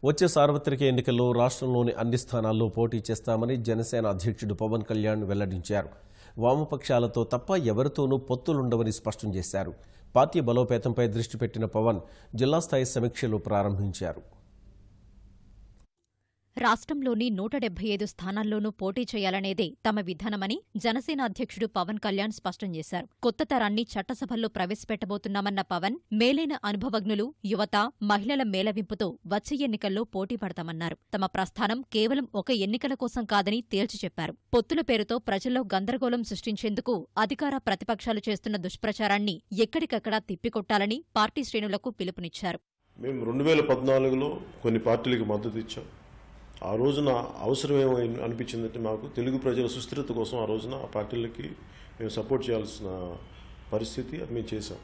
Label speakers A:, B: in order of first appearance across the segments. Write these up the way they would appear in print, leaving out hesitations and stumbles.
A: వచ్చే సార్వత్రిక ఎన్నికల్లో రాష్ట్రంలోని అన్ని స్థానాల్లో పోటీ చేస్తామని జనసేన అధ్యక్షుడు పవన్ కళ్యాణ్ వెల్లడించారు. వామపక్షాలతో తప్ప ఎవరితోనూ పొత్తులుండవని స్పష్టం చేశారు. పార్టీ బలోపేతంపై దృష్టి పెట్టిన పవన్ జిల్లా స్థాయి సమీక్షలు ప్రారంభించారు.
B: రాష్ట్రంలోని 175 స్థానాల్లోనూ పోటీ చేయాలనేదే తమ విధానమని జనసేన అధ్యక్షుడు పవన్ కళ్యాణ్ స్పష్టం చేశారు. కొత్త తరాన్ని చట్టసభల్లో ప్రవేశపెట్టబోతున్నామన్న పవన్ మేలైన అనుభవజ్ఞులు, యువత, మహిళల మేళవింపుతో వచ్చే ఎన్నికల్లో పోటీ పడతామన్నారు. తమ ప్రస్థానం కేవలం ఒక ఎన్నికల కోసం కాదని తేల్చి చెప్పారు. పొత్తుల పేరుతో ప్రజల్లో గందరగోళం సృష్టించేందుకు అధికార ప్రతిపక్షాలు చేస్తున్న దుష్ప్రచారాన్ని ఎక్కడికక్కడా తిప్పికొట్టాలని పార్టీ శ్రేణులకు పిలుపునిచ్చారు.
C: మేము 2014లో కొన్ని పార్టీలకు మద్దతు ఇచ్చాం. ఆ రోజున అవసరం ఏమని అనిపించిందంటే మాకు తెలుగు ప్రజల సుస్థిరత కోసం ఆ రోజున ఆ పార్టీలకి మేము సపోర్ట్ చేయాల్సిన పరిస్థితి అది మేము చేశాం.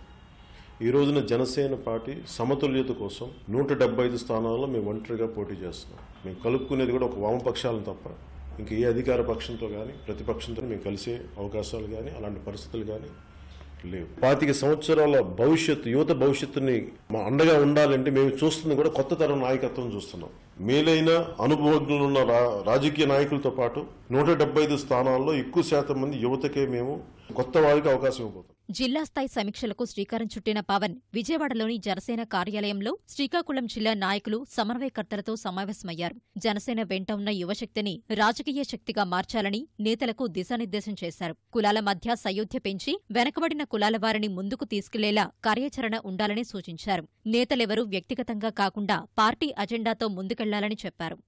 C: ఈ రోజున జనసేన పార్టీ సమతుల్యత కోసం 175 స్థానాల్లో మేము ఒంటరిగా పోటీ చేస్తున్నాం. మేము కలుపుకునేది కూడా ఒక వామపక్షాలను తప్ప ఇంకా ఏ అధికార పక్షంతో కానీ ప్రతిపక్షంతో మేము కలిసే అవకాశాలు కానీ అలాంటి పరిస్థితులు కానీ లేవు. 25 సంవత్సరాల భవిష్యత్తు, యువత భవిష్యత్తుని మా అండగా ఉండాలంటే మేము చూస్తుంది కూడా కొత్త తరం నాయకత్వం చూస్తున్నాం. మేలైన అనుభవజ్ఞులున్న రాజకీయ నాయకులతో పాటు 175 స్థానాల్లో ఎక్కువ శాతం మంది యువతకే మేము కొత్త వారికి అవకాశం ఇవ్వబోతున్నాం.
B: జిల్లా స్థాయి సమీక్షలకు శ్రీకారం చుట్టిన పవన్ విజయవాడలోని జనసేన కార్యాలయంలో శ్రీకాకుళం జిల్లా నాయకులు, సమన్వయకర్తలతో సమావేశమయ్యారు. జనసేన వెంట ఉన్న యువశక్తిని రాజకీయ శక్తిగా మార్చాలని నేతలకు దిశానిర్దేశం చేశారు. కులాల మధ్య సయోధ్య పెంచి వెనకబడిన కులాల వారిని ముందుకు తీసుకెళ్లేలా కార్యాచరణ ఉండాలని సూచించారు. నేతలెవరూ వ్యక్తిగతంగా కాకుండా పార్టీ అజెండాతో ముందుకెళ్లాలని చెప్పారు.